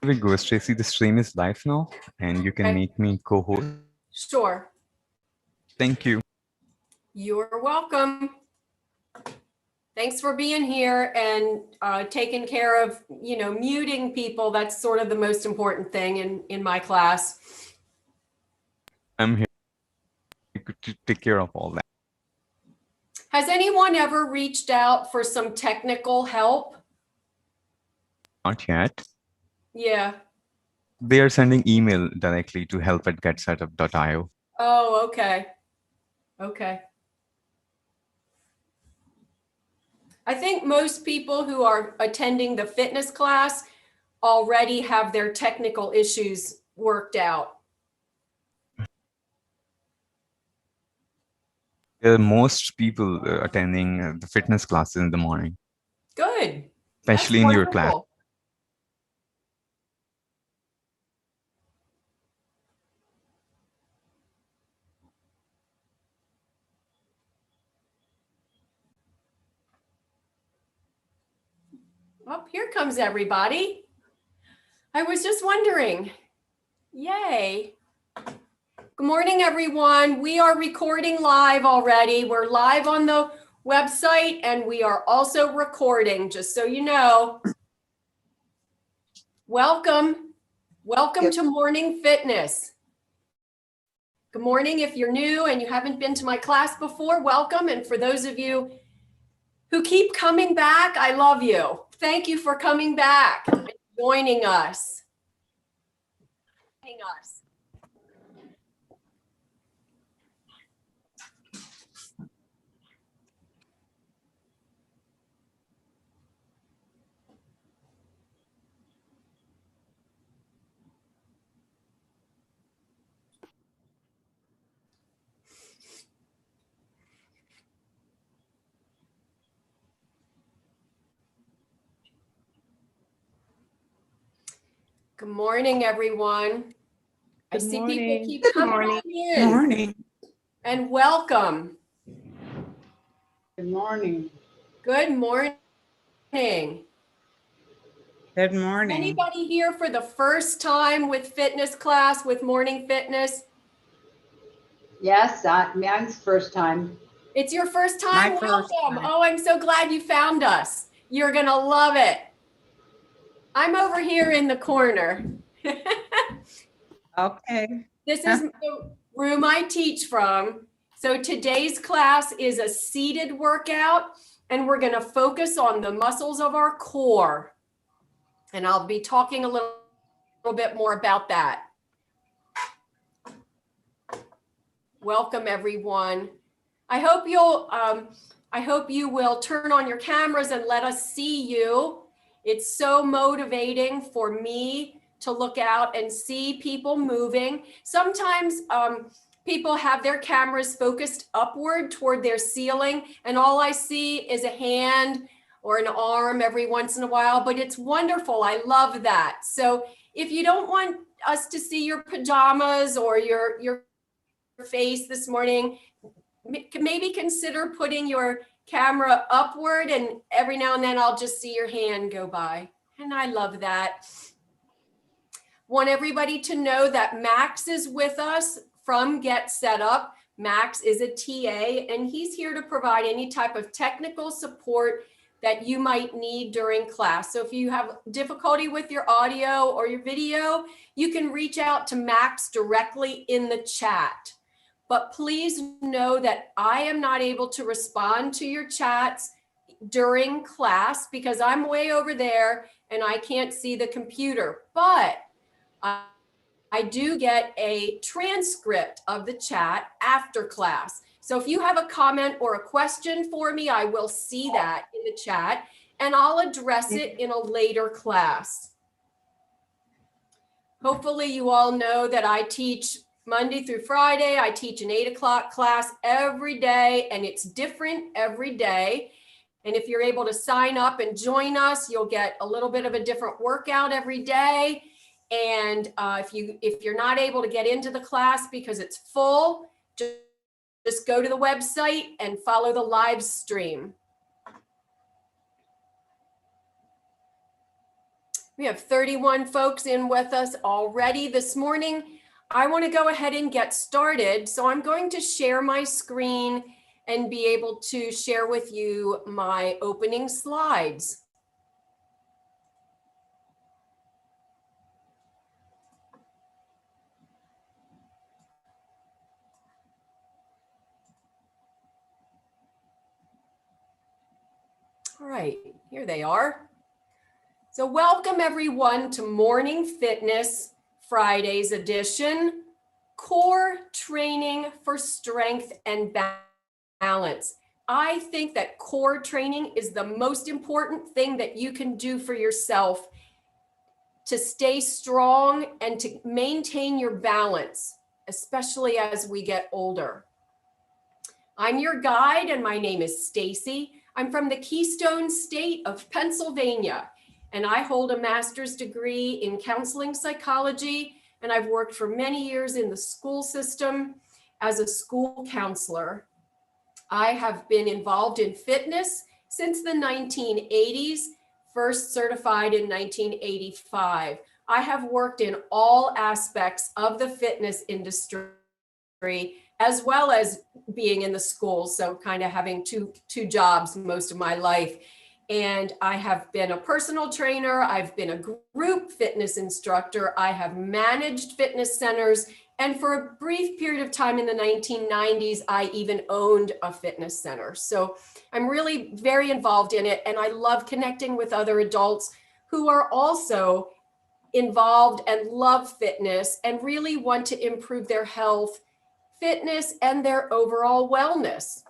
we go, Tracy, the stream is live now, and you can Okay. make me co-host. Sure. Thank you. You're welcome. Thanks for being here and taking care of, muting people. That's sort of the most important thing in my class. I'm here to take care of all that. Has anyone ever reached out for some technical help? Not yet. Yeah. They are sending email directly to help@getsetup.io. Oh, okay. Okay. I think most people who are attending the fitness class already have their technical issues worked out. There are most people attending the fitness classes in the morning, Good. especially That's in your class. wonderful. Oh, here comes everybody. I was just wondering. Yay. Good morning, everyone. We are recording live already. We're live on the website and we are also recording, just so you know. Welcome. Welcome to Morning Fitness. Good morning. If you're new and you haven't been to my class before, welcome. And for those of you who keep coming back, I love you. Thank you for coming back and joining us. Good morning, everyone. I see people keep coming in. Good morning. And welcome. Good morning. Good morning. Good morning. Anybody here for the first time with fitness class, with morning fitness? Yes, mine's first time. It's your first time? My first Welcome. time. Oh, I'm so glad you found us. You're going to love it. I'm over here in the corner. Okay. This is the room I teach from. So today's class is a seated workout, and we're going to focus on the muscles of our core. And I'll be talking a little bit more about that. Welcome, everyone. I hope you will turn on your cameras and let us see you. It's so motivating for me to look out and see people moving. Sometimes people have their cameras focused upward toward their ceiling, and all I see is a hand or an arm every once in a while, but it's wonderful. I love that. So if you don't want us to see your pajamas or your face this morning, maybe consider putting your camera upward, and every now and then I'll just see your hand go by. And I love that. Want everybody to know that Max is with us from Get Set Up. Max is a TA, and he's here to provide any type of technical support that you might need during class. So if you have difficulty with your audio or your video, you can reach out to Max directly in the chat. But please know that I am not able to respond to your chats during class because I'm way over there and I can't see the computer. But I do get a transcript of the chat after class. So if you have a comment or a question for me, I will see that in the chat and I'll address it in a later class. Hopefully you all know that I teach Monday through Friday. I teach an 8 o'clock class every day, and it's different every day. And if you're able to sign up and join us, you'll get a little bit of a different workout every day. And if you're not able to get into the class because it's full, just go to the website and follow the live stream. We have 31 folks in with us already this morning. I want to go ahead and get started. So I'm going to share my screen and be able to share with you my opening slides. All right, here they are. So welcome everyone to Morning Fitness Fridays edition, Core Training for Strength and Balance. I think that core training is the most important thing that you can do for yourself to stay strong and to maintain your balance, especially as we get older. I'm your guide and my name is Stacy. I'm from the Keystone State of Pennsylvania, and I hold a master's degree in counseling psychology, and I've worked for many years in the school system as a school counselor. I have been involved in fitness since the 1980s, first certified in 1985. I have worked in all aspects of the fitness industry, as well as being in the schools, so kind of having two jobs most of my life. And I have been a personal trainer, I've been a group fitness instructor, I have managed fitness centers, and for a brief period of time in the 1990s, I even owned a fitness center. So I'm really very involved in it, and I love connecting with other adults who are also involved and love fitness and really want to improve their health, fitness, and their overall wellness.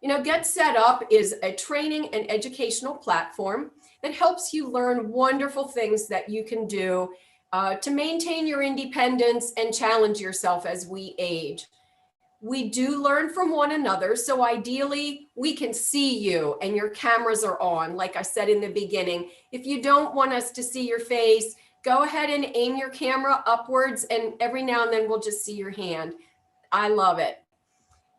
You know, Get Set Up is a training and educational platform that helps you learn wonderful things that you can do to maintain your independence and challenge yourself as we age. We do learn from one another, so ideally we can see you and your cameras are on. Like I said in the beginning, if you don't want us to see your face, go ahead and aim your camera upwards, and every now and then we'll just see your hand. I love it.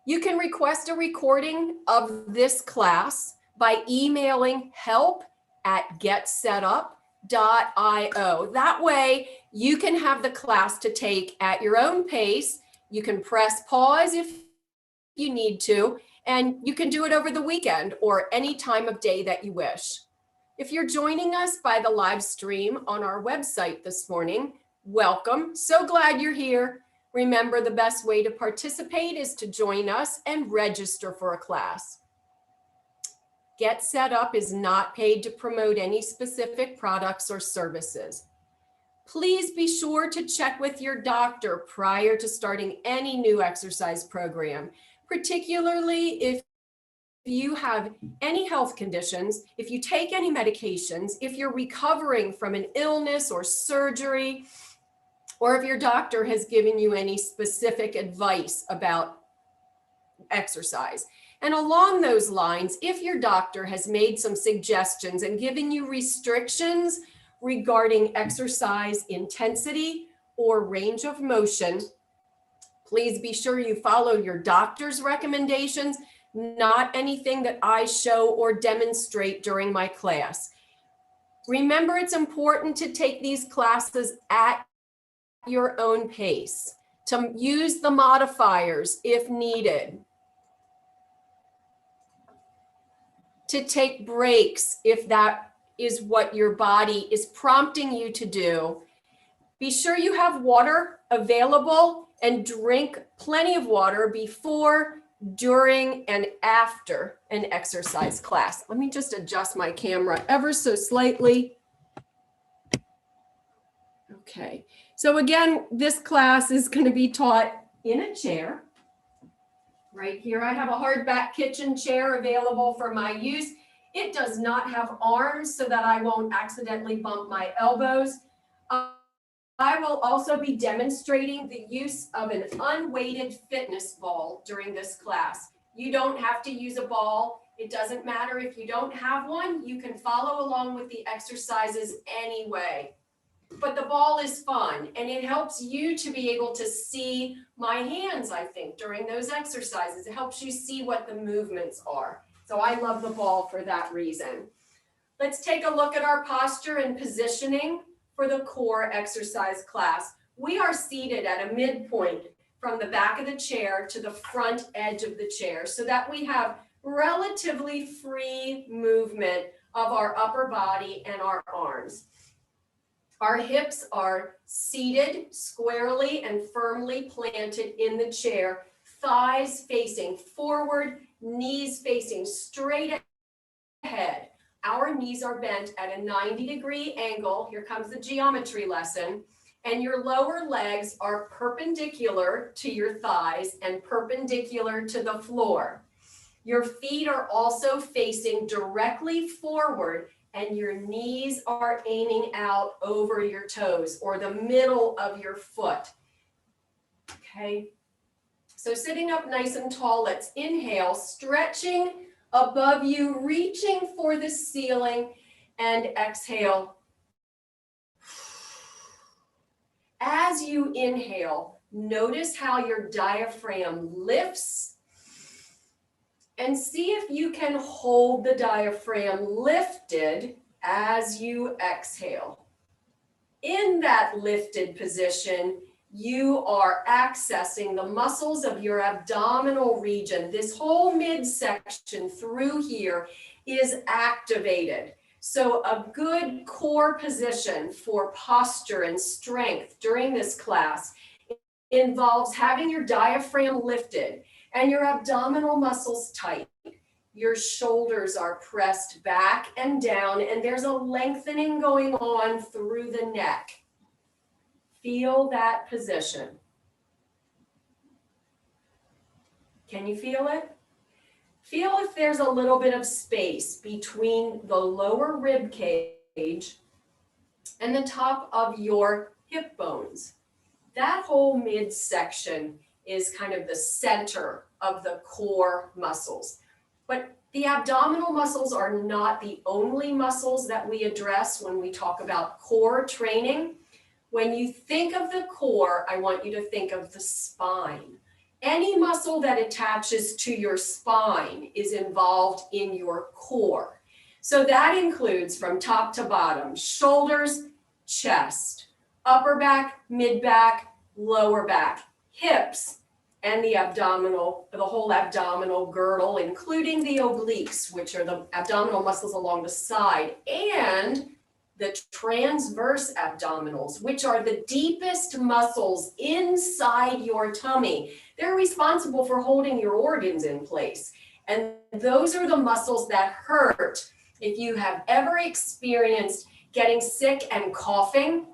You can request a recording of this class by emailing help@getsetup.io. That way you can have the class to take at your own pace. You can press pause if you need to, and you can do it over the weekend or any time of day that you wish. If you're joining us by the live stream on our website this morning, welcome. So glad you're here. Remember, the best way to participate is to join us and register for a class. Get Set Up is not paid to promote any specific products or services. Please be sure to check with your doctor prior to starting any new exercise program, particularly if you have any health conditions, if you take any medications, if you're recovering from an illness or surgery, or if your doctor has given you any specific advice about exercise. And along those lines, if your doctor has made some suggestions and given you restrictions regarding exercise intensity or range of motion, please be sure you follow your doctor's recommendations, not anything that I show or demonstrate during my class. Remember, it's important to take these classes at your own pace, to use the modifiers if needed, to take breaks if that is what your body is prompting you to do. Be sure you have water available and drink plenty of water before, during, and after an exercise class. Let me just adjust my camera ever so slightly. Okay, so again, this class is going to be taught in a chair. Right here, I have a hardback kitchen chair available for my use. It does not have arms so that I won't accidentally bump my elbows. I will also be demonstrating the use of an unweighted fitness ball during this class. You don't have to use a ball. It doesn't matter if you don't have one. You can follow along with the exercises anyway. But the ball is fun, and it helps you to be able to see my hands, I think, during those exercises. It helps you see what the movements are. So I love the ball for that reason. Let's take a look at our posture and positioning for the core exercise class. We are seated at a midpoint from the back of the chair to the front edge of the chair so that we have relatively free movement of our upper body and our arms. Our hips are seated squarely and firmly planted in the chair, thighs facing forward, knees facing straight ahead. Our knees are bent at a 90-degree angle. Here comes the geometry lesson. And your lower legs are perpendicular to your thighs and perpendicular to the floor. Your feet are also facing directly forward and your knees are aiming out over your toes or the middle of your foot. Okay, so sitting up nice and tall, let's inhale, stretching above you, reaching for the ceiling, and exhale. As you inhale, notice how your diaphragm lifts and see if you can hold the diaphragm lifted as you exhale. In that lifted position, you are accessing the muscles of your abdominal region. This whole midsection through here is activated. So a good core position for posture and strength during this class involves having your diaphragm lifted and your abdominal muscles tight. Your shoulders are pressed back and down, and there's a lengthening going on through the neck. Feel that position. Can you feel it? Feel if there's a little bit of space between the lower rib cage and the top of your hip bones. That whole midsection is kind of the center of the core muscles. But the abdominal muscles are not the only muscles that we address when we talk about core training. When you think of the core, I want you to think of the spine. Any muscle that attaches to your spine is involved in your core. So that includes from top to bottom, shoulders, chest, upper back, mid back, lower back, hips, and the whole abdominal girdle, including the obliques, which are the abdominal muscles along the side, and the transverse abdominals, which are the deepest muscles inside your tummy. They're responsible for holding your organs in place. And those are the muscles that hurt. If you have ever experienced getting sick and coughing,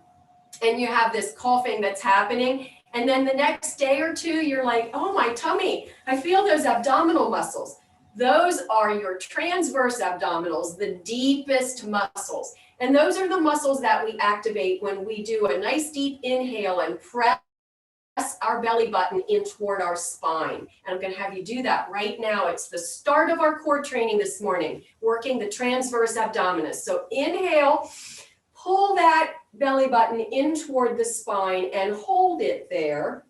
and you have this coughing that's happening, and then the next day or two, you're like, oh, my tummy, I feel those abdominal muscles. Those are your transverse abdominals, the deepest muscles. And those are the muscles that we activate when we do a nice deep inhale and press our belly button in toward our spine. And I'm going to have you do that right now. It's the start of our core training this morning, working the transverse abdominis. So inhale, pull that belly button in toward the spine and hold it there.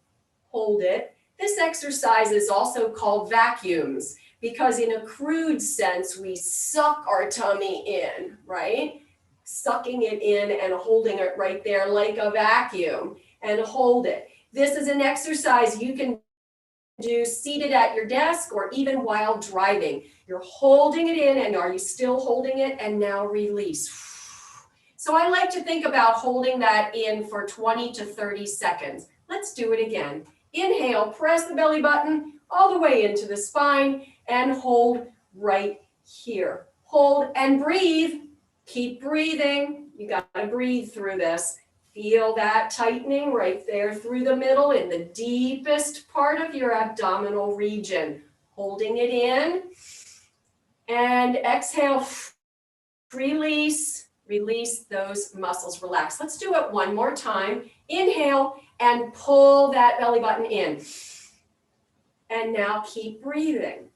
Hold it. This exercise is also called vacuums because in a crude sense, we suck our tummy in, right? Sucking it in and holding it right there like a vacuum and hold it. This is an exercise you can do seated at your desk or even while driving. You're holding it in, and are you still holding it? And now release. So I like to think about holding that in for 20 to 30 seconds. Let's do it again. Inhale, press the belly button all the way into the spine and hold right here. Hold and breathe. Keep breathing. You got to breathe through this. Feel that tightening right there through the middle in the deepest part of your abdominal region. Holding it in and exhale, release, release those muscles, relax. Let's do it one more time. Inhale and pull that belly button in. And now keep breathing.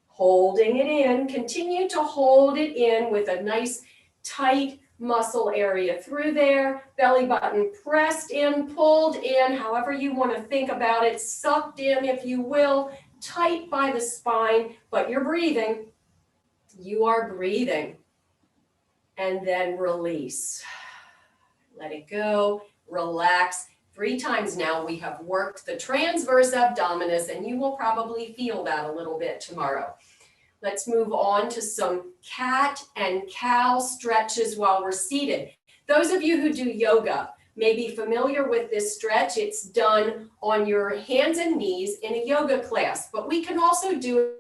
Holding it in, continue to hold it in with a nice tight muscle area through there, belly button pressed in, pulled in, however you want to think about it, sucked in, if you will, tight by the spine, but you're breathing. You are breathing. and then release. Let it go, relax. 3 times now we have worked the transverse abdominis, and you will probably feel that a little bit tomorrow. Let's move on to some cat and cow stretches while we're seated. Those of you who do yoga may be familiar with this stretch. It's done on your hands and knees in a yoga class, but we can also do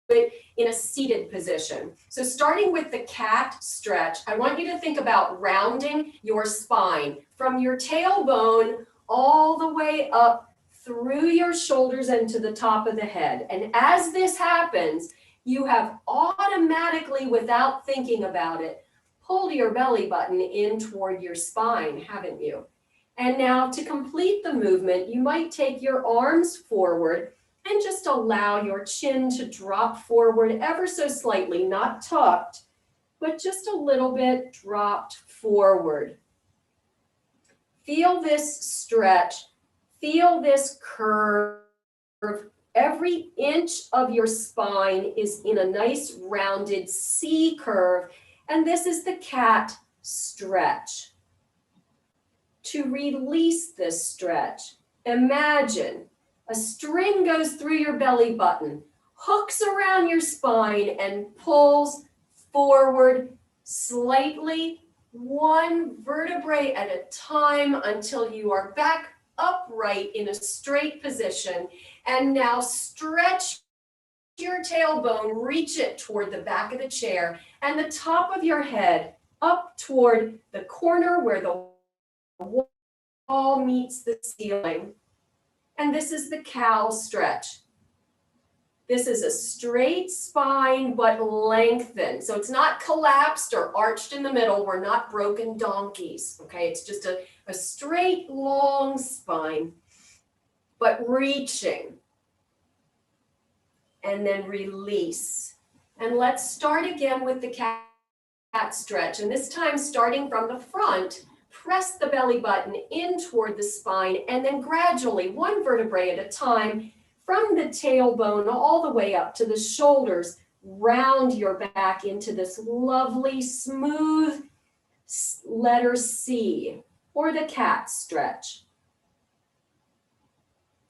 it in a seated position. So starting with the cat stretch, I want you to think about rounding your spine from your tailbone all the way up through your shoulders and to the top of the head. And as this happens, you have automatically, without thinking about it, pulled your belly button in toward your spine, haven't you? And now to complete the movement, you might take your arms forward and just allow your chin to drop forward ever so slightly, not tucked, but just a little bit dropped forward. Feel this stretch, feel this curve. Every inch of your spine is in a nice rounded C curve, and this is the cat stretch. To release this stretch, imagine a string goes through your belly button, hooks around your spine, and pulls forward slightly, 1 vertebrae at a time until you are back upright in a straight position. And now stretch your tailbone, reach it toward the back of the chair and the top of your head up toward the corner where the wall meets the ceiling. And this is the cow stretch. This is a straight spine, but lengthened. So it's not collapsed or arched in the middle. We're not broken donkeys, okay? It's just a straight, long spine, but reaching. And then release. And let's start again with the cat stretch. And this time, starting from the front, press the belly button in toward the spine, and then gradually, 1 vertebrae at a time, from the tailbone all the way up to the shoulders, round your back into this lovely, smooth letter C, or the cat stretch.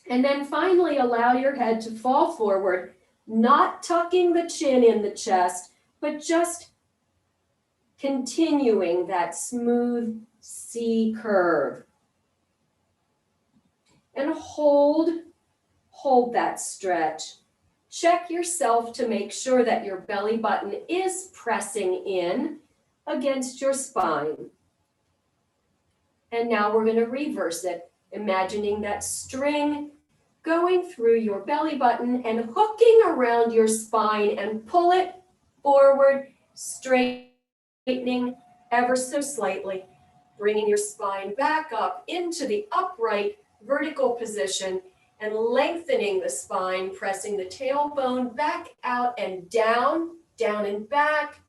And then finally, allow your head to fall forward, not tucking the chin in the chest, but just continuing that smooth C curve. And hold that stretch. Check yourself to make sure that your belly button is pressing in against your spine. And now we're going to reverse it, imagining that string going through your belly button and hooking around your spine, and pull it forward, straightening ever so slightly, bringing your spine back up into the upright vertical position and lengthening the spine, pressing the tailbone back out and down, down and back,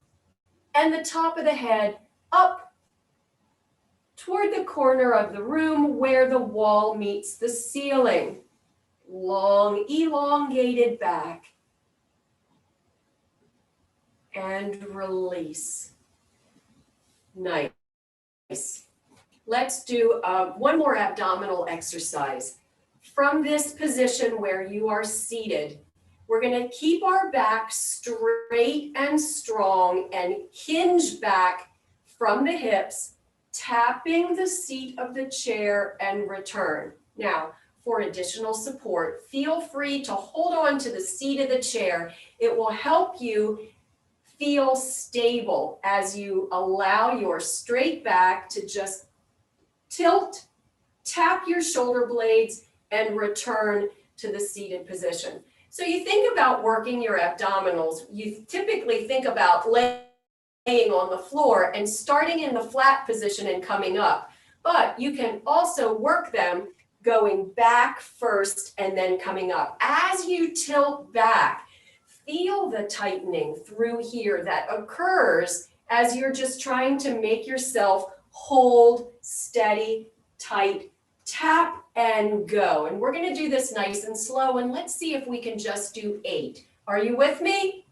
and the top of the head up toward the corner of the room where the wall meets the ceiling. Long, elongated back. And release. Nice. Let's do one more abdominal exercise. From this position where you are seated, we're going to keep our back straight and strong and hinge back from the hips, tapping the seat of the chair and return. Now, for additional support, feel free to hold on to the seat of the chair. It will help you feel stable as you allow your straight back to just tilt, tap your shoulder blades, and return to the seated position. So you think about working your abdominals, you typically think about laying on the floor and starting in the flat position and coming up. But you can also work them going back first and then coming up. As you tilt back, feel the tightening through here that occurs as you're just trying to make yourself hold, steady, tight, tap and go. And we're going to do this nice and slow, and let's see if we can just do 8. Are you with me?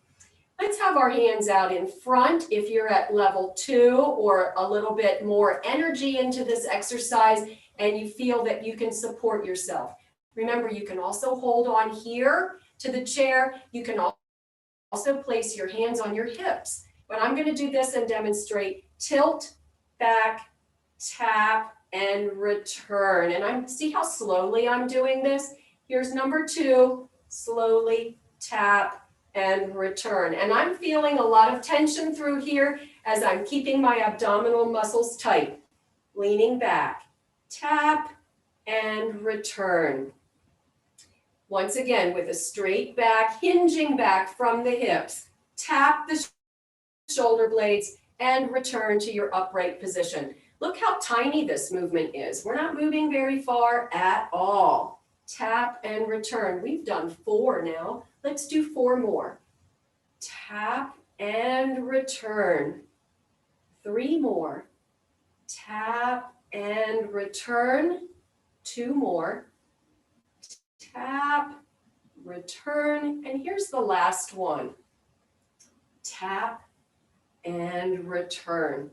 Let's have our hands out in front if you're at level 2 or a little bit more energy into this exercise and you feel that you can support yourself. Remember, you can also hold on here to the chair. You can also place your hands on your hips. But I'm going to do this and demonstrate tilt, back, tap, and return. And see how slowly I'm doing this? Here's number 2, slowly tap and return. And I'm feeling a lot of tension through here as I'm keeping my abdominal muscles tight. Leaning back, tap and return. Once again, with a straight back, hinging back from the hips, tap the shoulder blades and return to your upright position. Look how tiny this movement is. We're not moving very far at all. Tap and return. We've done 4 now. Let's do 4 more. Tap and return. 3 more. Tap and return. 2 more. Tap, return, and here's the last one. Tap and return.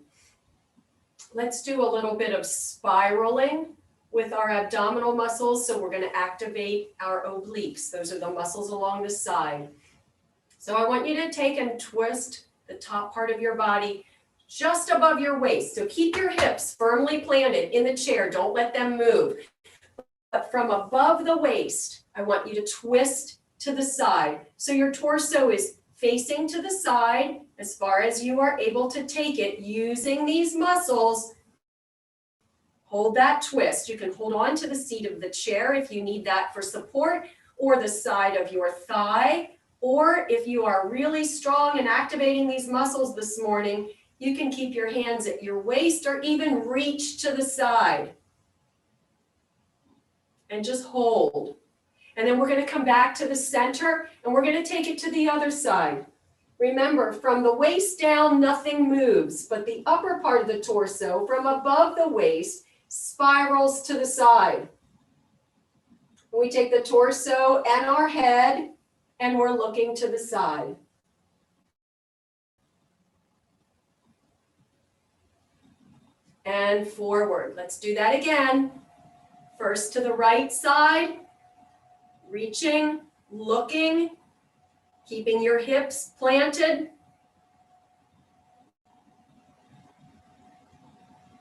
Let's do a little bit of spiraling with our abdominal muscles. So we're going to activate our obliques. Those are the muscles along the side. So I want you to take and twist the top part of your body just above your waist. So keep your hips firmly planted in the chair. Don't let them move. But from above the waist, I want you to twist to the side. So your torso is facing to the side as far as you are able to take it using these muscles. Hold that twist. You can hold on to the seat of the chair if you need that for support, or the side of your thigh. Or if you are really strong and activating these muscles this morning, you can keep your hands at your waist or even reach to the side. And just hold. And then we're going to come back to the center and we're going to take it to the other side. Remember, from the waist down, nothing moves, but the upper part of the torso from above the waist spirals to the side. We take the torso and our head and we're looking to the side. And forward. Let's do that again. First to the right side, reaching, looking, keeping your hips planted.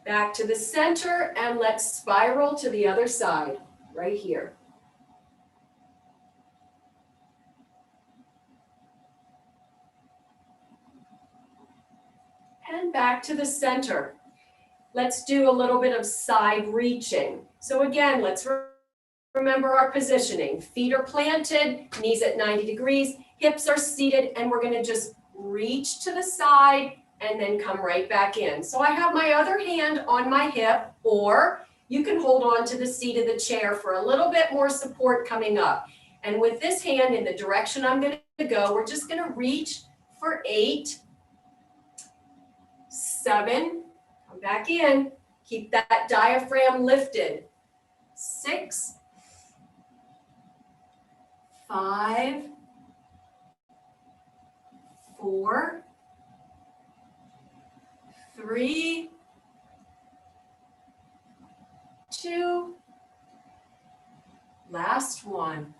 Back to the center, and let's spiral to the other side, right here. And back to the center. Let's do a little bit of side reaching. So again, let's remember our positioning. Feet are planted, knees at 90 degrees, hips are seated, and we're going to just reach to the side and then come right back in. So I have my other hand on my hip, or you can hold on to the seat of the chair for a little bit more support coming up. And with this hand in the direction I'm going to go, we're just going to reach for 8, 7, come back in, keep that diaphragm lifted. 6, 5, 4, 3, 2, last one,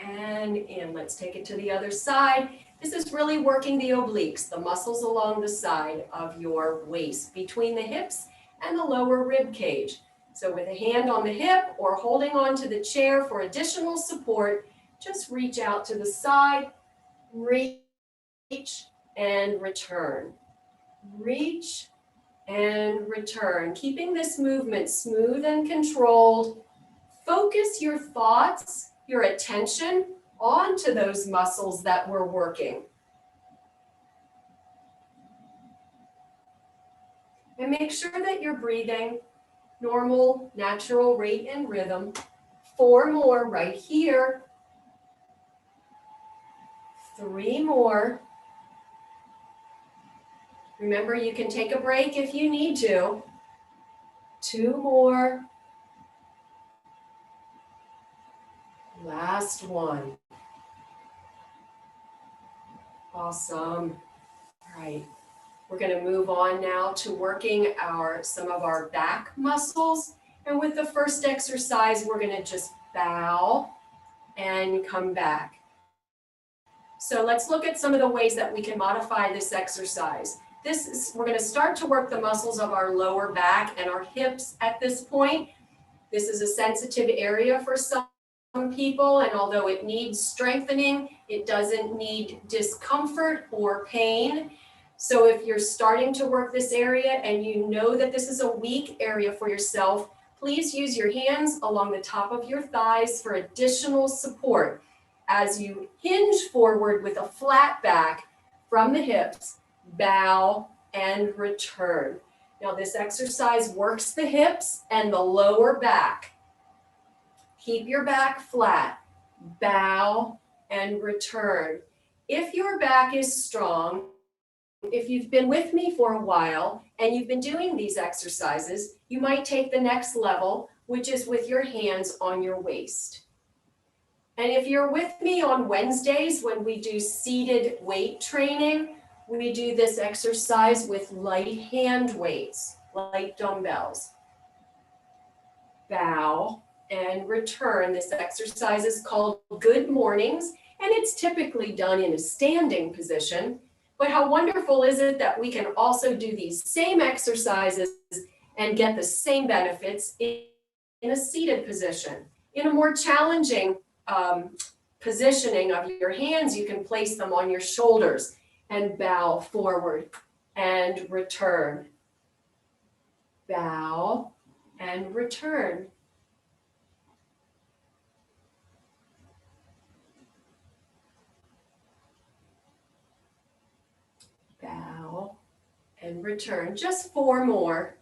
and in. Let's take it to the other side. This is really working the obliques, the muscles along the side of your waist, between the hips and the lower rib cage. So with a hand on the hip or holding on to the chair for additional support, just reach out to the side, reach and return. Reach and return. Keeping this movement smooth and controlled. Focus your thoughts, your attention onto those muscles that we're working. And make sure that you're breathing normal, natural rate and rhythm. 4 more right here. 3 more. Remember, you can take a break if you need to. 2 more. Last one. Awesome. All right. We're going to move on now to working some of our back muscles. And with the first exercise, we're going to just bow and come back. So let's look at some of the ways that we can modify this exercise. We're going to start to work the muscles of our lower back and our hips at this point. This is a sensitive area for some people, and although it needs strengthening, it doesn't need discomfort or pain. So if you're starting to work this area and you know that this is a weak area for yourself, please use your hands along the top of your thighs for additional support as you hinge forward with a flat back from the hips, bow and return. Now this exercise works the hips and the lower back. Keep your back flat, bow and return. If your back is strong, if you've been with me for a while and you've been doing these exercises, you might take the next level, which is with your hands on your waist. And if you're with me on Wednesdays when we do seated weight training, we do this exercise with light hand weights, light dumbbells. Bow and return. This exercise is called Good Mornings, and it's typically done in a standing position. But how wonderful is it that we can also do these same exercises and get the same benefits in a seated position. In a more challenging positioning of your hands, you can place them on your shoulders and bow forward and return. Bow and return. Bow and return. Just 4 more.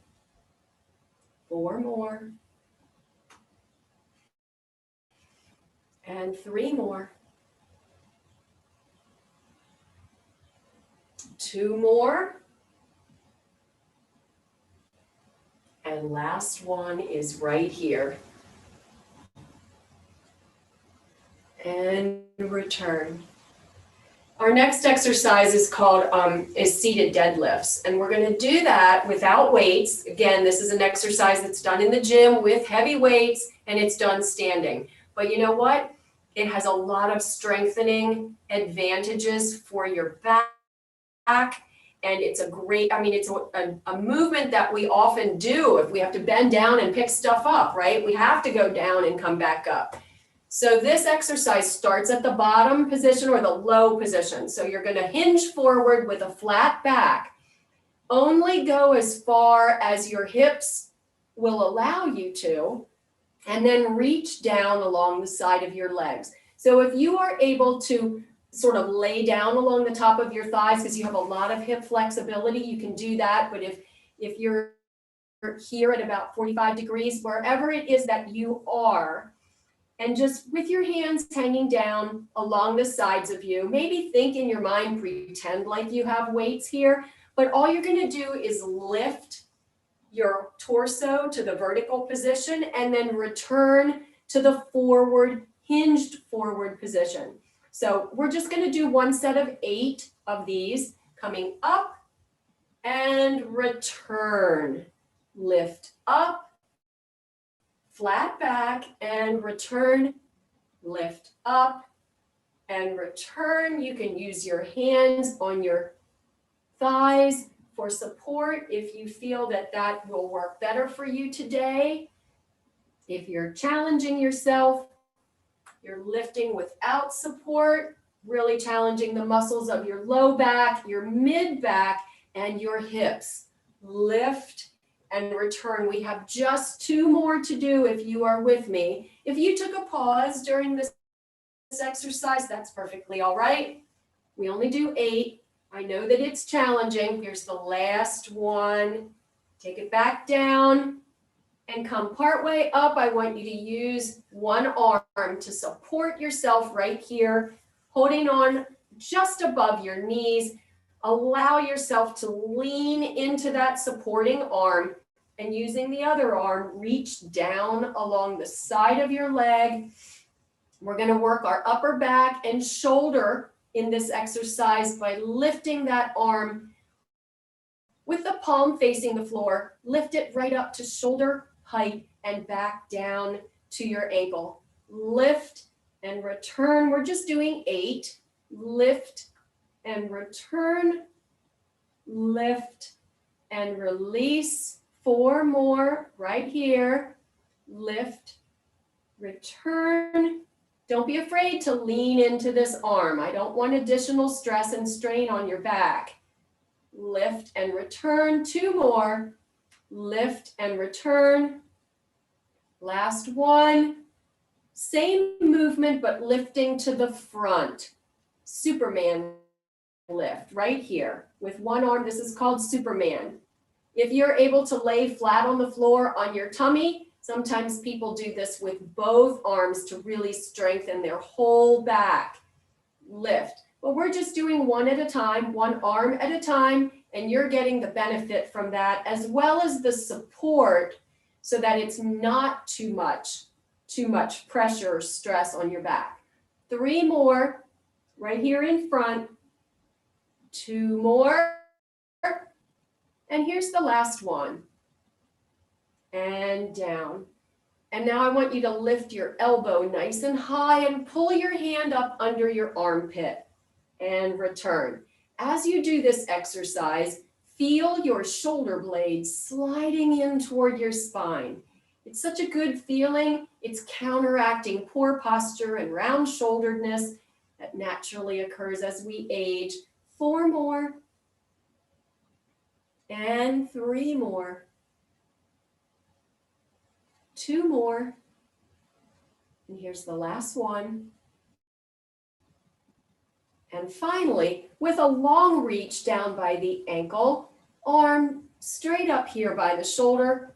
4 more. And 3 more. 2 more. And last one is right here. And return. Our next exercise is called seated deadlifts. And we're going to do that without weights. Again, this is an exercise that's done in the gym with heavy weights, and it's done standing. But you know what? It has a lot of strengthening advantages for your back. And it's a great, it's a movement that we often do if we have to bend down and pick stuff up, right? We have to go down and come back up. So this exercise starts at the bottom position or the low position. So you're going to hinge forward with a flat back. Only go as far as your hips will allow you to, and then reach down along the side of your legs. So if you are able to sort of lay down along the top of your thighs because you have a lot of hip flexibility, you can do that. But if you're here at about 45 degrees, wherever it is that you are, and just with your hands hanging down along the sides of you, maybe think in your mind, pretend like you have weights here, but all you're going to do is lift your torso to the vertical position and then return to the forward, hinged forward position. So we're just going to do one set of 8 of these, coming up and return. Lift up, flat back and return, lift up and return. You can use your hands on your thighs for support if you feel that that will work better for you today. If you're challenging yourself, you're lifting without support, really challenging the muscles of your low back, your mid back, and your hips. Lift and return. We have just 2 more to do if you are with me. If you took a pause during this exercise, that's perfectly all right. We only do 8. I know that it's challenging. Here's the last one. Take it back down and come partway up. I want you to use one arm to support yourself right here, holding on just above your knees. Allow yourself to lean into that supporting arm, and using the other arm, reach down along the side of your leg. We're going to work our upper back and shoulder in this exercise by lifting that arm with the palm facing the floor. Lift it right up to shoulder height and back down to your ankle. Lift and return. We're just doing 8. Lift and return. Lift and release. 4 more right here. Lift, return. Don't be afraid to lean into this arm. I don't want additional stress and strain on your back. Lift and return. 2 more. Lift and return. Last one. Same movement, but lifting to the front. Superman lift right here with one arm. This is called Superman. If you're able to lay flat on the floor on your tummy, sometimes people do this with both arms to really strengthen their whole back. Lift. But we're just doing one at a time, one arm at a time, and you're getting the benefit from that as well as the support so that it's not too much pressure or stress on your back. 3 more right here in front. 2 more. And here's the last one. And down. And now I want you to lift your elbow nice and high and pull your hand up under your armpit and return. As you do this exercise, feel your shoulder blades sliding in toward your spine. It's such a good feeling. It's counteracting poor posture and round shoulderedness that naturally occurs as we age. 4 more. And 3 more. 2 more. And here's the last one. And finally, with a long reach down by the ankle, arm straight up here by the shoulder,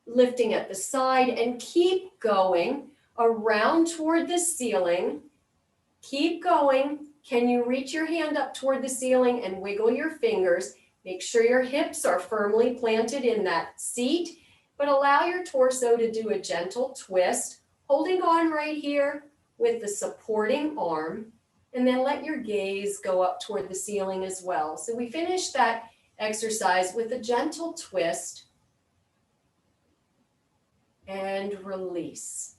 lifting at the side, and keep going around toward the ceiling. Keep going. Can you reach your hand up toward the ceiling and wiggle your fingers? Make sure your hips are firmly planted in that seat, but allow your torso to do a gentle twist, holding on right here with the supporting arm, and then let your gaze go up toward the ceiling as well. So we finish that exercise with a gentle twist and release.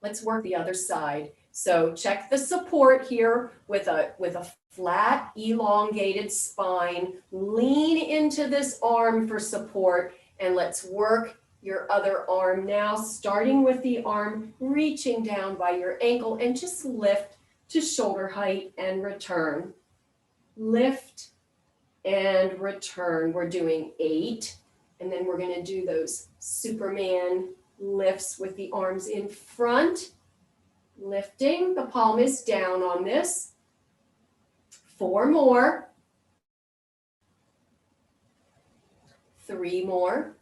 Let's work the other side. So check the support here with a flat, elongated spine. Lean into this arm for support, and let's work your other arm now, starting with the arm reaching down by your ankle, and just lift to shoulder height and return. Lift and return. We're doing 8, and then we're going to do those Superman lifts with the arms in front. Lifting, the palm is down on this. 4 more. 3 more.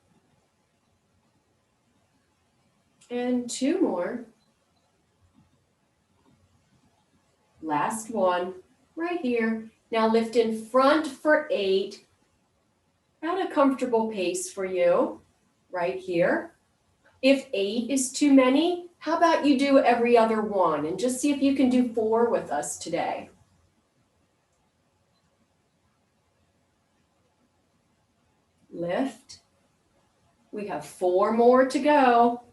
And 2 more. Last one, right here. Now lift in front for 8. At a comfortable pace for you, right here. If 8 is too many, how about you do every other one and just see if you can do 4 with us today. Lift. We have 4 more to go.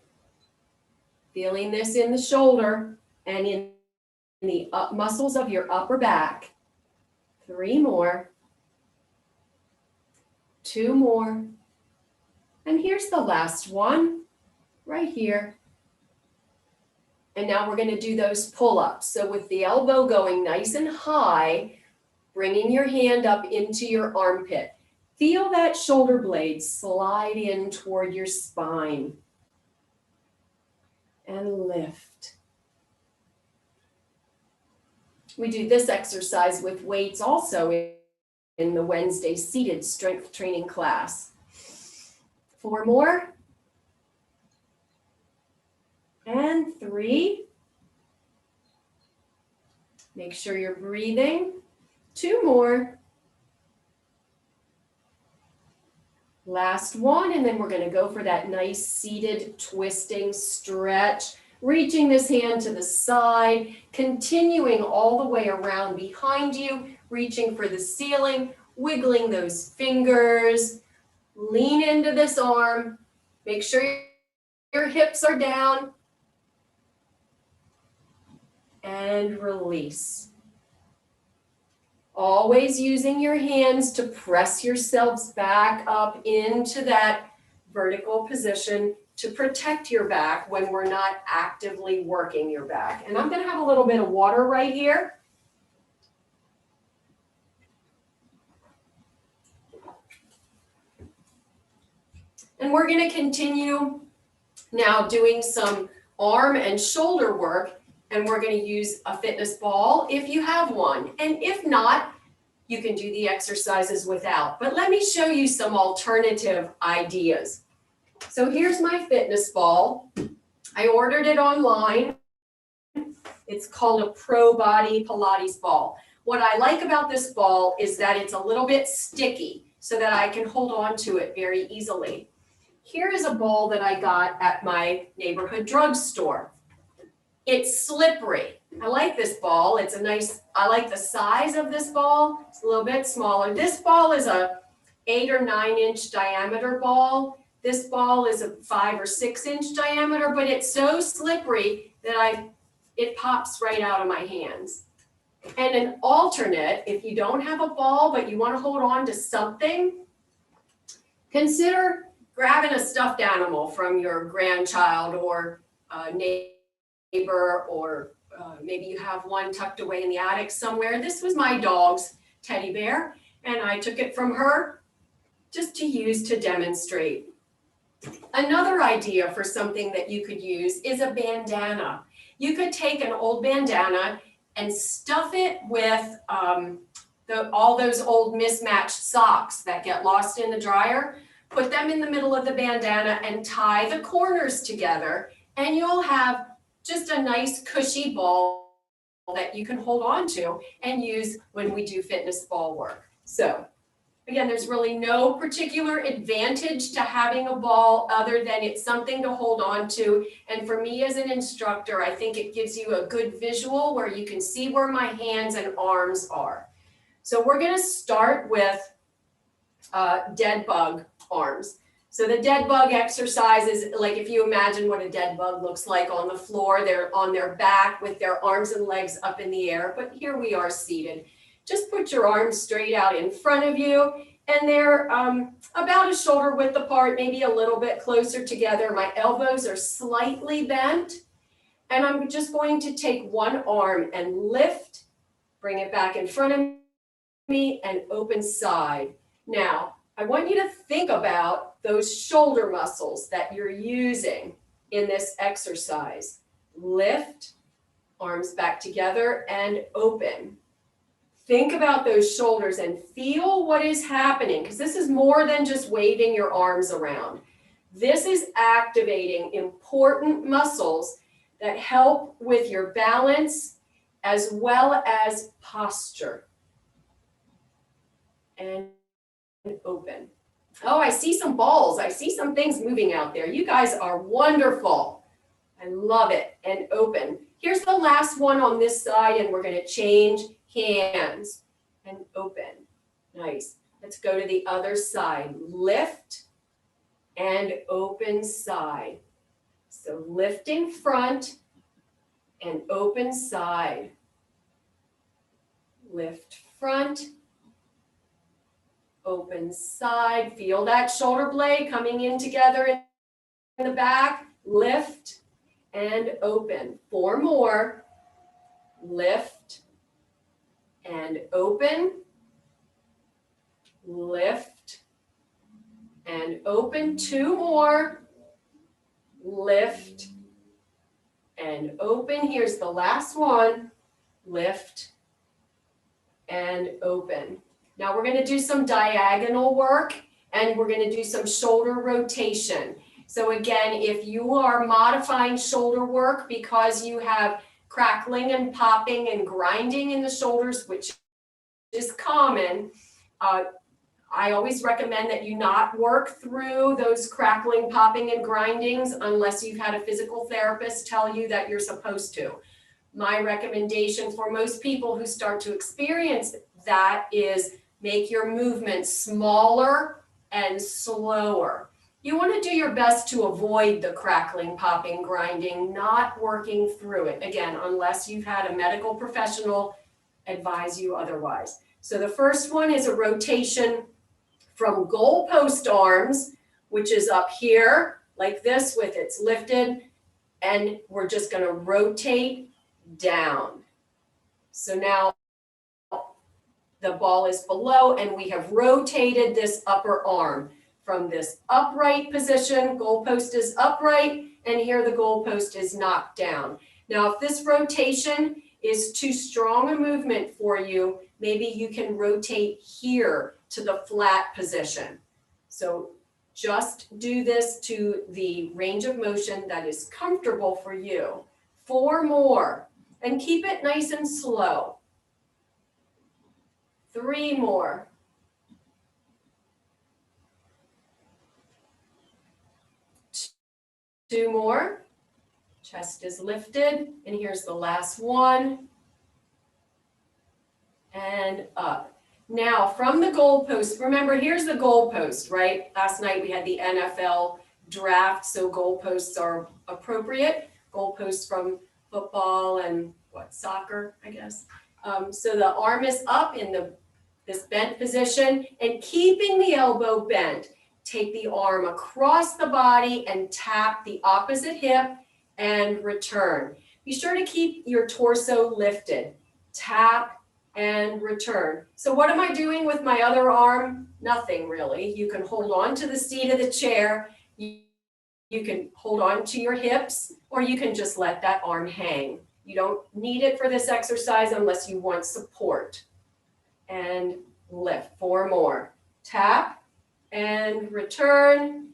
Feeling this in the shoulder and in the muscles of your upper back. 3 more. 2 more. And here's the last one right here. And now we're going to do those pull-ups. So with the elbow going nice and high, bringing your hand up into your armpit. Feel that shoulder blade slide in toward your spine. And lift. We do this exercise with weights also in the Wednesday seated strength training class. 4 more. And 3. Make sure you're breathing. 2 more. Last one, and then we're going to go for that nice seated twisting stretch reaching this hand to the side, continuing all the way around behind you, reaching for the ceiling, wiggling those fingers, lean into this arm, make sure your hips are down, and release. Always using your hands to press yourselves back up into that vertical position to protect your back when we're not actively working your back. And I'm going to have a little bit of water right here. And we're going to continue now doing some arm and shoulder work, and we're going to use a fitness ball if you have one. And if not, you can do the exercises without. But let me show you some alternative ideas. So here's my fitness ball. I ordered it online. It's called a Pro Body Pilates ball. What I like about this ball is that it's a little bit sticky so that I can hold on to it very easily. Here is a ball that I got at my neighborhood drugstore. It's slippery. I like this ball. It's a nice, I like the size of this ball. It's a little bit smaller. This ball is a 8 or 9 inch diameter ball. This ball is a 5 or 6 inch diameter, but it's so slippery that it pops right out of my hands. And an alternate, if you don't have a ball, but you want to hold on to something, consider grabbing a stuffed animal from your grandchild or neighbor, or maybe you have one tucked away in the attic somewhere. This was my dog's teddy bear, and I took it from her just to use to demonstrate. Another idea for something that you could use is a bandana. You could take an old bandana and stuff it with all those old mismatched socks that get lost in the dryer. Put them in the middle of the bandana and tie the corners together, and you'll have just a nice cushy ball that you can hold on to and use when we do fitness ball work. So again, there's really no particular advantage to having a ball other than it's something to hold on to. And for me as an instructor, I think it gives you a good visual where you can see where my hands and arms are. So we're going to start with dead bug arms. So the dead bug exercise is like, if you imagine what a dead bug looks like on the floor, they're on their back with their arms and legs up in the air, but here we are seated. Just put your arms straight out in front of you, and they're about a shoulder width apart, maybe a little bit closer together. My elbows are slightly bent, and I'm just going to take one arm and lift, bring it back in front of me, and open side. Now, I want you to think about those shoulder muscles that you're using in this exercise. Lift, arms back together, and open. Think about those shoulders and feel what is happening, because this is more than just waving your arms around. This is activating important muscles that help with your balance as well as posture. And open. Oh, I see some balls. I see some things moving out there. You guys are wonderful. I love it. And open. Here's the last one on this side, and we're going to change hands and open. Nice. Let's go to the other side. Lift and open side. So lifting front and open side. Lift front, open side. Feel that shoulder blade coming in together in the back. Lift and open. 4 more. Lift and open. Lift and open. 2 more. Lift and open. Here's the last one. Lift and open. Now we're going to do some diagonal work, and we're going to do some shoulder rotation. So again, if you are modifying shoulder work because you have crackling and popping and grinding in the shoulders, which is common, I always recommend that you not work through those crackling, popping, and grindings unless you've had a physical therapist tell you that you're supposed to. My recommendation for most people who start to experience that is make your movement smaller and slower. You want to do your best to avoid the crackling, popping, grinding, not working through it. Again, unless you've had a medical professional advise you otherwise. So the first one is a rotation from goalpost arms, which is up here like this with its lifted, and we're just going to rotate down. So now the ball is below and we have rotated this upper arm from this upright position. Goalpost is upright and here the goalpost is knocked down. Now, if this rotation is too strong a movement for you, maybe you can rotate here to the flat position. So just do this to the range of motion that is comfortable for you. 4 more, and keep it nice and slow. 3 more. 2 more. Chest is lifted, and here's the last one. And up. Now, from the goalpost, remember, here's the goalpost, right? Last night we had the NFL draft, so goalposts are appropriate. Goalposts from football and soccer, I guess. So the arm is up in this bent position, and keeping the elbow bent, take the arm across the body and tap the opposite hip and return. Be sure to keep your torso lifted. Tap and return. So what am I doing with my other arm? Nothing really. You can hold on to the seat of the chair. You can hold on to your hips, or you can just let that arm hang. You don't need it for this exercise unless you want support. And lift. 4 more. Tap and return.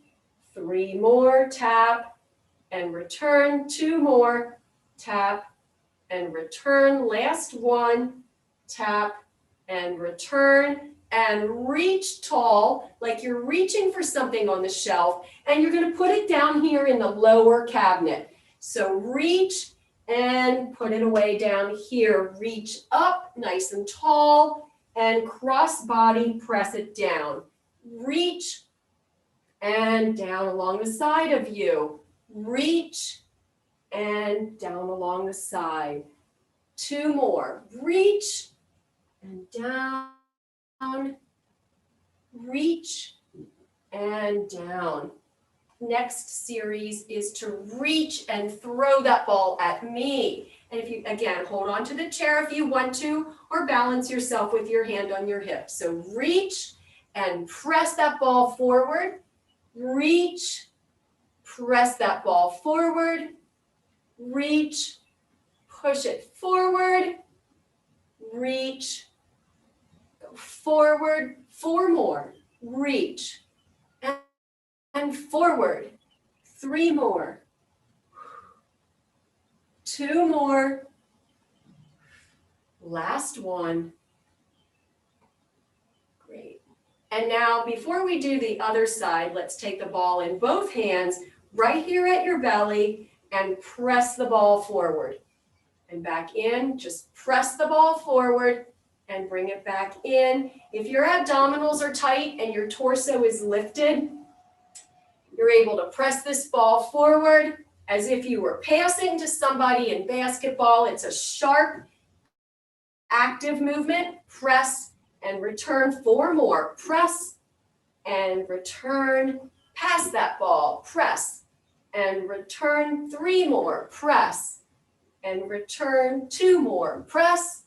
3 more. Tap and return. 2 more. Tap and return. Last one. Tap and return, and reach tall like you're reaching for something on the shelf, and you're going to put it down here in the lower cabinet. So reach and put it away down here. Reach up nice and tall and cross body, press it down. Reach and down along the side of you. Reach and down along the side. 2 more. Reach and down, reach and down. Next series is to reach and throw that ball at me. And if you, again, hold on to the chair if you want to, or balance yourself with your hand on your hip. So reach and press that ball forward. Reach, press that ball forward. Reach, push it forward. Reach, go forward. 4 more. Reach and forward. 3 more. 2 more. Last one. Great. And now, before we do the other side, let's take the ball in both hands right here at your belly and press the ball forward. And back in, just press the ball forward and bring it back in. If your abdominals are tight and your torso is lifted, you're able to press this ball forward as if you were passing to somebody in basketball. It's a sharp, active movement. Press and return. 4 more. Press and return. Pass that ball. Press and return. 3 more. Press and return. 2 more. Press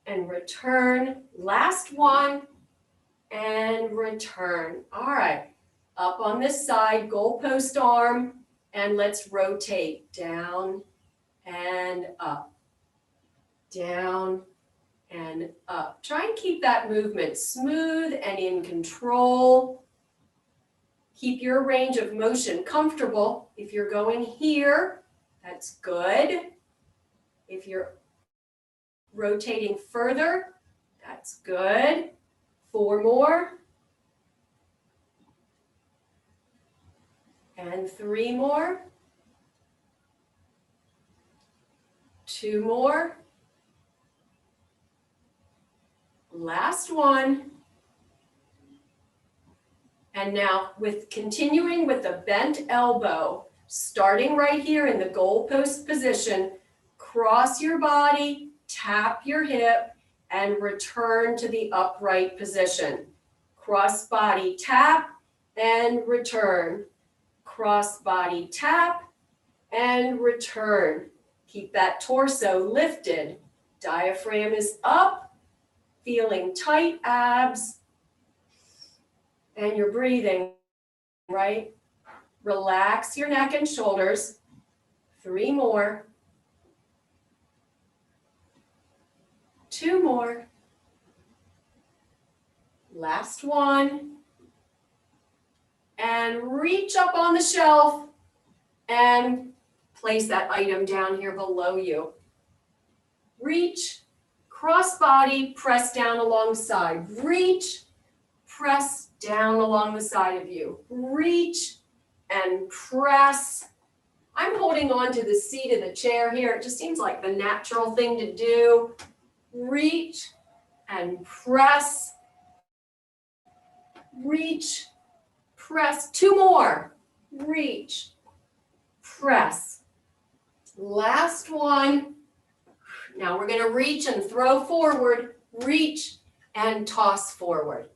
and return. Last one and return. All right. Up on this side, goalpost arm, and let's rotate down and up. Down and up. Try and keep that movement smooth and in control. Keep your range of motion comfortable. If you're going here, that's good. If you're rotating further, that's good. 4 more. And 3 more. 2 more. Last one. And now continuing with the bent elbow, starting right here in the goalpost position, cross your body, tap your hip, and return to the upright position. Cross body tap and return. Cross body tap and return. Keep that torso lifted. Diaphragm is up, feeling tight abs. And you're breathing, right? Relax your neck and shoulders. 3 more. 2 more. Last one. And reach up on the shelf and place that item down here below you. Reach, cross body, press down alongside. Reach, press down along the side of you. Reach and press. I'm holding on to the seat of the chair here. It just seems like the natural thing to do. Reach and press. Reach, press. 2 more. Reach, press. Last one. Now we're going to reach and throw forward. Reach and toss forward.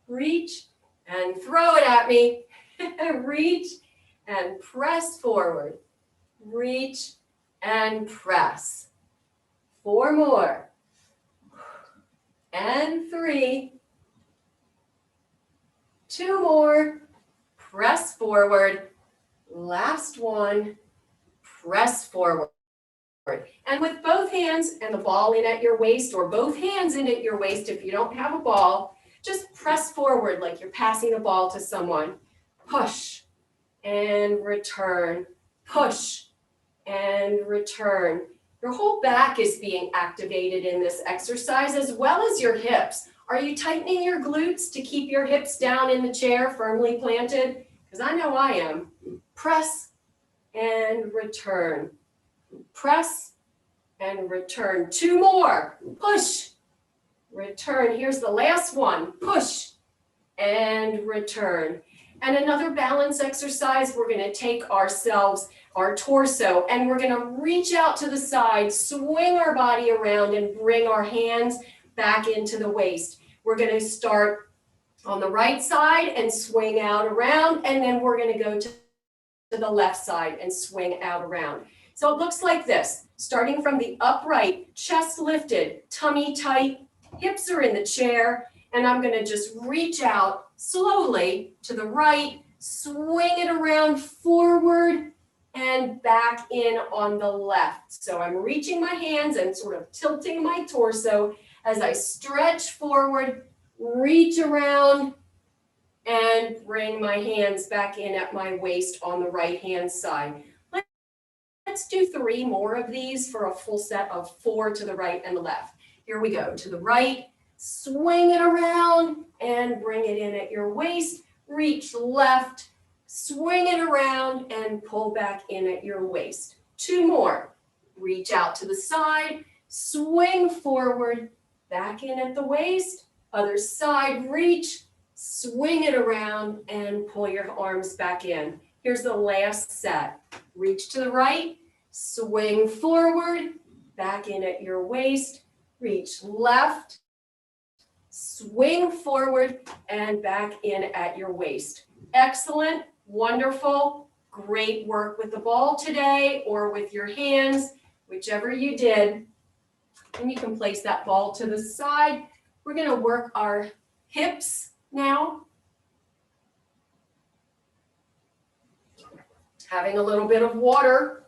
Reach and throw it at me. Reach and press forward. Reach and press. 4 more. And 3. 2 more. Press forward. Last one. Press forward. And with both hands and the ball in at your waist, or both hands in at your waist if you don't have a ball, just press forward like you're passing a ball to someone. Push and return. Push and return. Your whole back is being activated in this exercise, as well as your hips. Are you tightening your glutes to keep your hips down in the chair, firmly planted? Because I know I am. Press and return. Press and return. 2 more. Push. Return. Here's the last one. Push and return. And another balance exercise, we're going to take ourselves, our torso, and we're going to reach out to the side, swing our body around, and bring our hands back into the waist. We're going to start on the right side and swing out around, and then we're going to go to the left side and swing out around. So it looks like this, starting from the upright, chest lifted, tummy tight, hips are in the chair, and I'm going to just reach out slowly to the right, swing it around forward and back in on the left. So I'm reaching my hands and sort of tilting my torso as I stretch forward, reach around, and bring my hands back in at my waist on the right-hand side. Let's do 3 more of these for a full set of 4 to the right and the left. Here we go. To the right, swing it around and bring it in at your waist. Reach left, swing it around and pull back in at your waist. 2 more. Reach out to the side, swing forward, back in at the waist. Other side, reach, swing it around and pull your arms back in. Here's the last set. Reach to the right, swing forward, back in at your waist, reach left, swing forward, and back in at your waist. Excellent, wonderful, great work with the ball today or with your hands, whichever you did. And you can place that ball to the side. We're going to work our hips now. Having a little bit of water.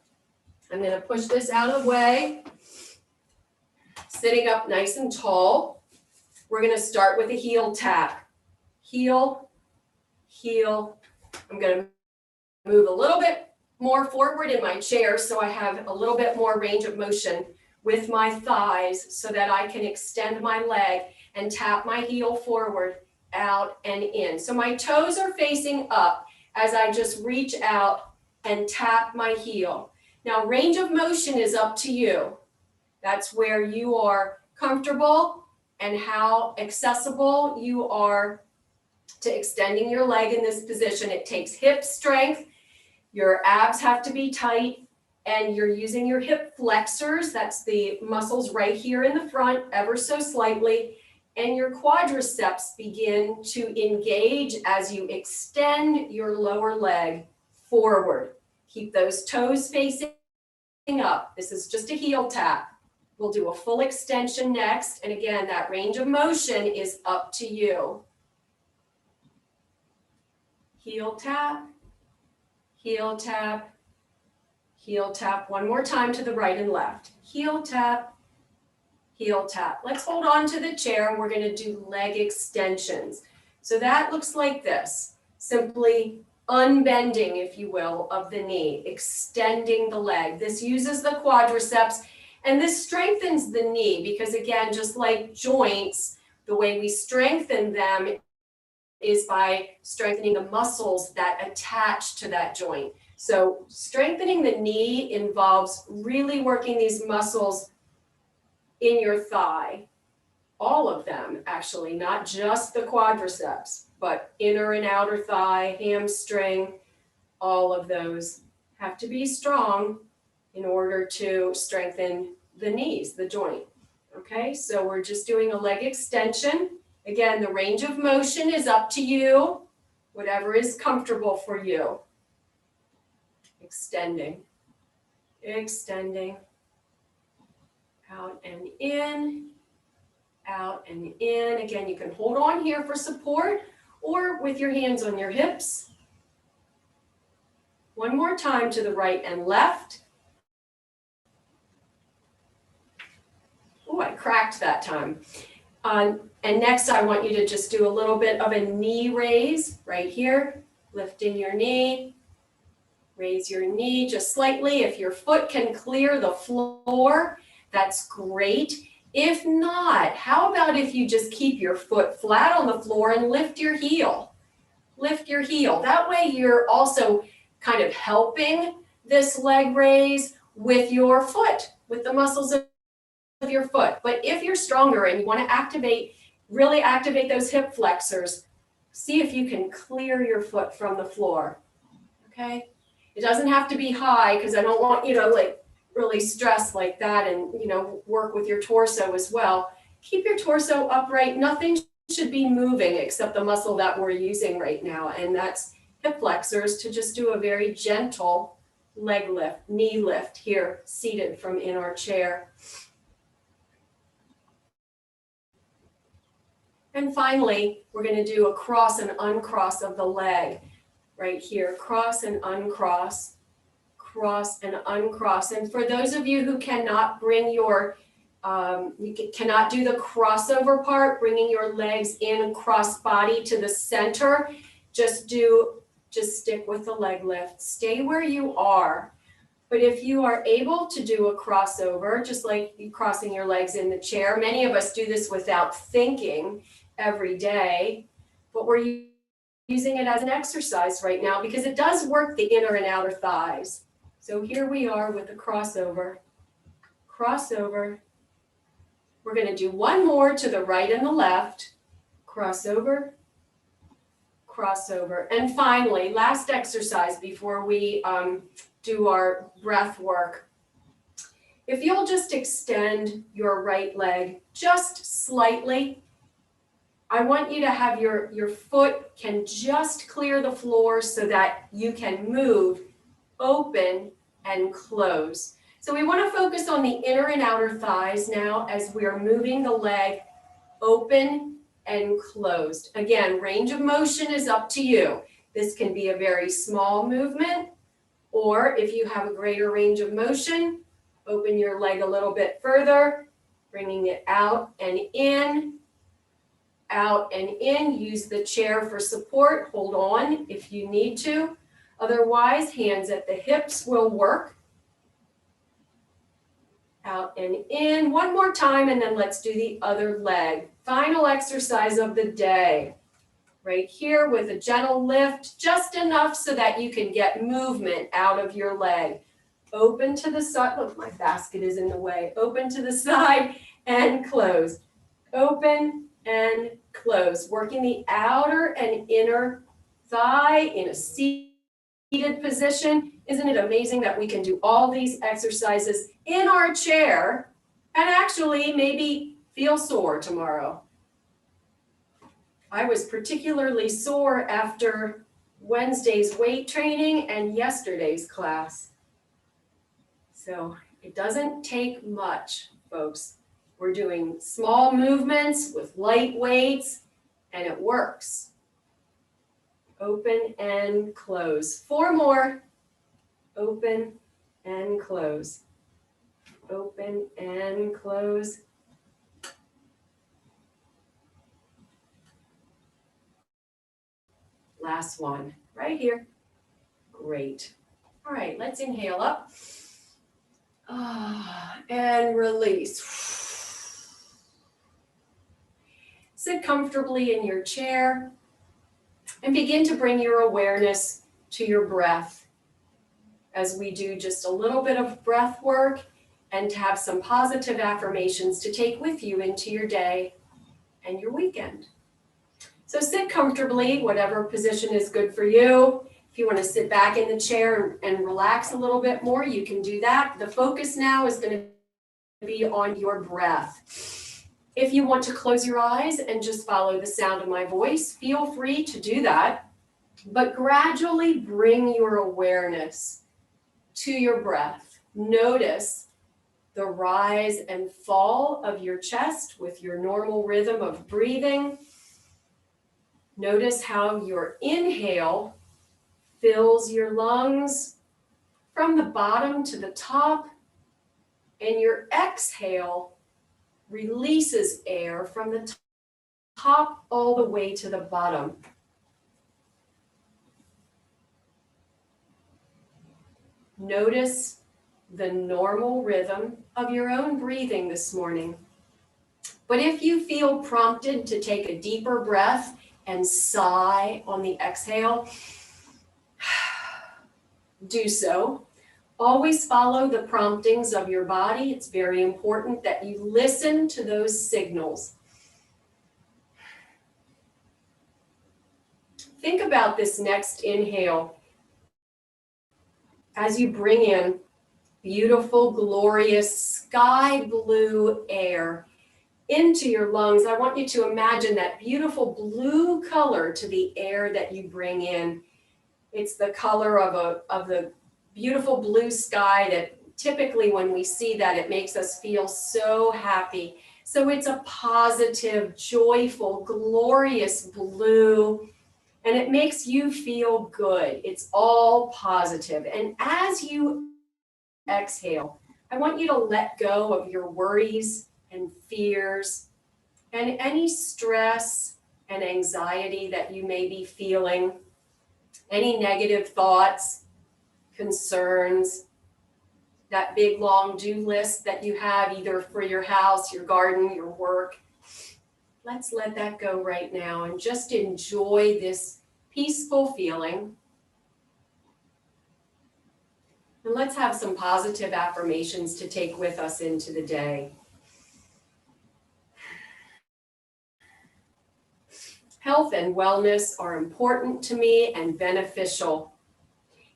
I'm going to push this out of the way. Sitting up nice and tall. We're going to start with a heel tap. Heel, heel. I'm going to move a little bit more forward in my chair so I have a little bit more range of motion with my thighs so that I can extend my leg and tap my heel forward, out and in. So my toes are facing up as I just reach out and tap my heel. Now, range of motion is up to you. That's where you are comfortable and how accessible you are to extending your leg in this position. It takes hip strength. Your abs have to be tight, and you're using your hip flexors. That's the muscles right here in the front, ever so slightly. And your quadriceps begin to engage as you extend your lower leg forward. Keep those toes facing up. This is just a heel tap. We'll do a full extension next. And again, that range of motion is up to you. Heel tap, heel tap, heel tap. One more time to the right and left. Heel tap, heel tap. Let's hold on to the chair and we're going to do leg extensions. So that looks like this. Simply unbending, if you will, of the knee, extending the leg. This uses the quadriceps and this strengthens the knee because, again, just like joints, the way we strengthen them is by strengthening the muscles that attach to that joint. So strengthening the knee involves really working these muscles in your thigh, all of them actually, not just the quadriceps, but inner and outer thigh, hamstring, all of those have to be strong in order to strengthen the knees, the joint. Okay, so we're just doing a leg extension. Again, the range of motion is up to you, whatever is comfortable for you. Extending, extending, out and in, out and in. Again, you can hold on here for support or with your hands on your hips. One more time to the right and left. Oh, I cracked that time. And next, I want you to just do a little bit of a knee raise right here, lifting your knee. Raise your knee just slightly. If your foot can clear the floor, that's great. If not, how about if you just keep your foot flat on the floor and lift your heel? Lift your heel. That way you're also kind of helping this leg raise with your foot, with the muscles of your foot. But if you're stronger and you want to really activate those hip flexors, see if you can clear your foot from the floor. Okay? It doesn't have to be high because I don't want you to like really stress like that and, you know, work with your torso as well. Keep your torso upright. Nothing should be moving except the muscle that we're using right now. And that's hip flexors to just do a very gentle leg lift, knee lift here, seated from in our chair. And finally, we're going to do a cross and uncross of the leg right here. Cross and uncross, cross and uncross. And for those of you who cannot bring your, cannot do the crossover part, bringing your legs in cross body to the center, just stick with the leg lift. Stay where you are. But if you are able to do a crossover, just like you crossing your legs in the chair, many of us do this without thinking every day, but we're using it as an exercise right now because it does work the inner and outer thighs. So here we are with the crossover, crossover. We're going to do one more to the right and the left, crossover, crossover. And finally, last exercise before we do our breath work. If you'll just extend your right leg just slightly, I want you to have your foot can just clear the floor so that you can move, open and close. So we want to focus on the inner and outer thighs now as we are moving the leg open and closed. Again, range of motion is up to you. This can be a very small movement, or if you have a greater range of motion, open your leg a little bit further, bringing it out and in. Out and in. Use the chair for support. Hold on if you need to. Otherwise, hands at the hips will work. Out and in. One more time, and then let's do the other leg. Final exercise of the day. right here with a gentle lift, just enough so that you can get movement out of your leg. Open to the side. Look, my basket is in the way. Open to the side and close. Open and close. Working the outer and inner thigh in a seated position. Isn't it amazing that we can do all these exercises in our chair and actually maybe feel sore tomorrow? I was particularly sore after Wednesday's weight training and yesterday's class. So it doesn't take much, folks. We're doing small movements with light weights, and it works. Open and close. 4 more. Open and close. Open and close. Last one, right here. Great. All right, let's inhale up. And release. Sit comfortably in your chair and begin to bring your awareness to your breath as we do just a little bit of breath work and to have some positive affirmations to take with you into your day and your weekend. So sit comfortably, whatever position is good for you. If you want to sit back in the chair and relax a little bit more, you can do that. The focus now is going to be on your breath. If you want to close your eyes and just follow the sound of my voice, feel free to do that. But gradually bring your awareness to your breath. Notice the rise and fall of your chest with your normal rhythm of breathing. Notice how your inhale fills your lungs from the bottom to the top, and your exhale releases air from the top all the way to the bottom. Notice the normal rhythm of your own breathing this morning. But if you feel prompted to take a deeper breath and sigh on the exhale, do so. Always follow the promptings of your body. It's very important that you listen to those signals. Think about this next inhale as you bring in beautiful, glorious sky blue air into your lungs. I want you to imagine that beautiful blue color to the air that you bring in. It's the color of the beautiful blue sky that typically when we see that, it makes us feel so happy. So it's a positive, joyful, glorious blue, and it makes you feel good. It's all positive. And as you exhale, I want you to let go of your worries and fears and any stress and anxiety that you may be feeling, any negative thoughts, concerns, that big long do list that you have either for your house, your garden, your work. Let's let that go right now and just enjoy this peaceful feeling. And let's have some positive affirmations to take with us into the day. Health and wellness are important to me and beneficial.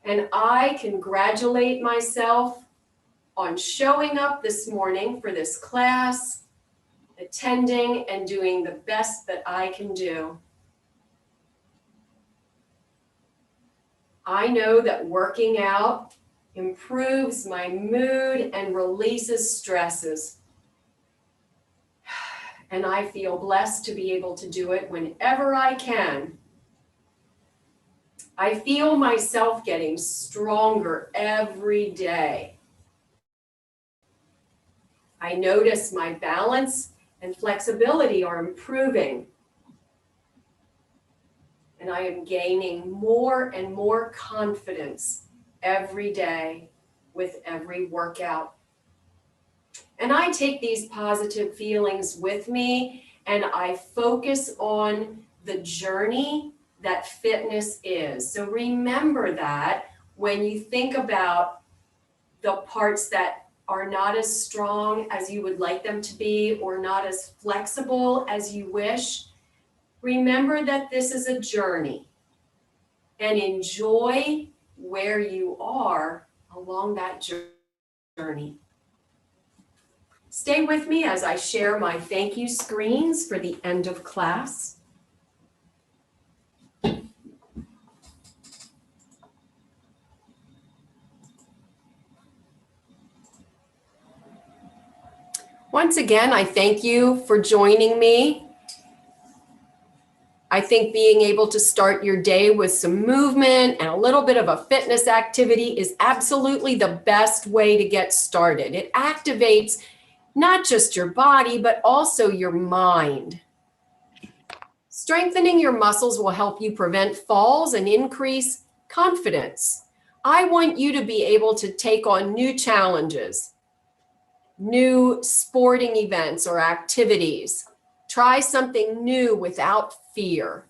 And I congratulate myself on showing up this morning for this class, attending and doing the best that I can do. I know that working out improves my mood and releases stresses. And I feel blessed to be able to do it whenever I can. I feel myself getting stronger every day. I notice my balance and flexibility are improving. And I am gaining more and more confidence every day with every workout. And I take these positive feelings with me and I focus on the journey that fitness is. So remember that when you think about the parts that are not as strong as you would like them to be or not as flexible as you wish, remember that this is a journey and enjoy where you are along that journey. Stay with me as I share my thank you screens for the end of class. Once again, I thank you for joining me. I think being able to start your day with some movement and a little bit of a fitness activity is absolutely the best way to get started. It activates not just your body, but also your mind. Strengthening your muscles will help you prevent falls and increase confidence. I want you to be able to take on new challenges, new sporting events or activities. Try something new without fear.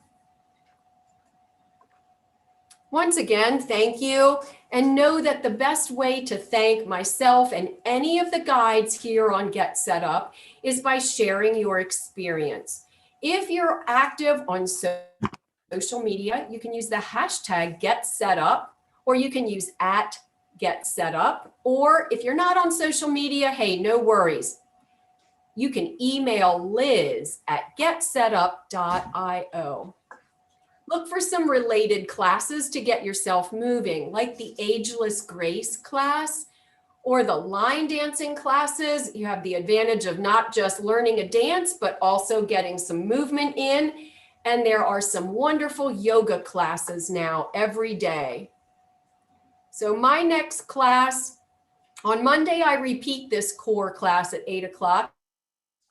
Once again, thank you, and know that the best way to thank myself and any of the guides here on Get Set Up is by sharing your experience. If you're active on social media, you can use the hashtag #GetSetUp, or you can use @GetSetUp, or if you're not on social media, hey, no worries. You can email Liz at getsetup.io. Look for some related classes to get yourself moving, like the Ageless Grace class or the line dancing classes. You have the advantage of not just learning a dance, but also getting some movement in. And there are some wonderful yoga classes now every day. So my next class, on Monday, I repeat this core class at 8 o'clock.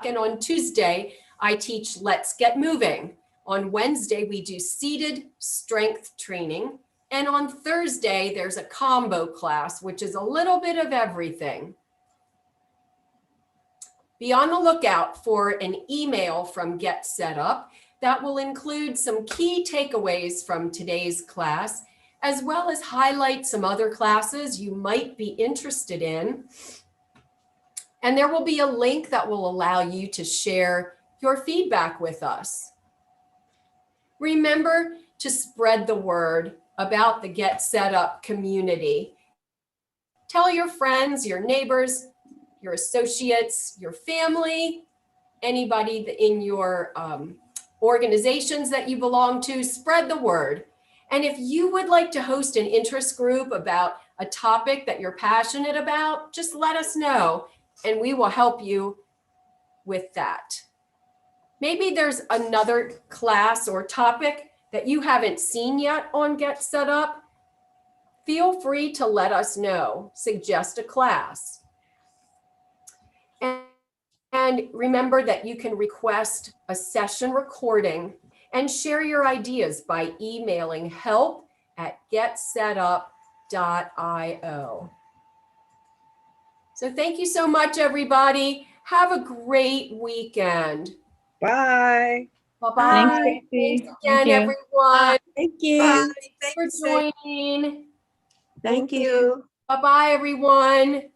And on Tuesday, I teach Let's Get Moving. On Wednesday, we do seated strength training. And on Thursday, there's a combo class, which is a little bit of everything. Be on the lookout for an email from Get Set Up that will include some key takeaways from today's class, as well as highlight some other classes you might be interested in. And there will be a link that will allow you to share your feedback with us. Remember to spread the word about the Get Set Up community. Tell your friends, your neighbors, your associates, your family, anybody in your organizations that you belong to, spread the word. And if you would like to host an interest group about a topic that you're passionate about, just let us know and we will help you with that. Maybe there's another class or topic that you haven't seen yet on Get Set Up. Feel free to let us know, suggest a class. And remember that you can request a session recording and share your ideas by emailing help@getsetup.io. So thank you so much, everybody. Have a great weekend. Bye. Bye-bye. Thanks, Stacy. Thanks again, Thank you. everyone, Thank you. for joining. Thank you. Bye-bye, everyone.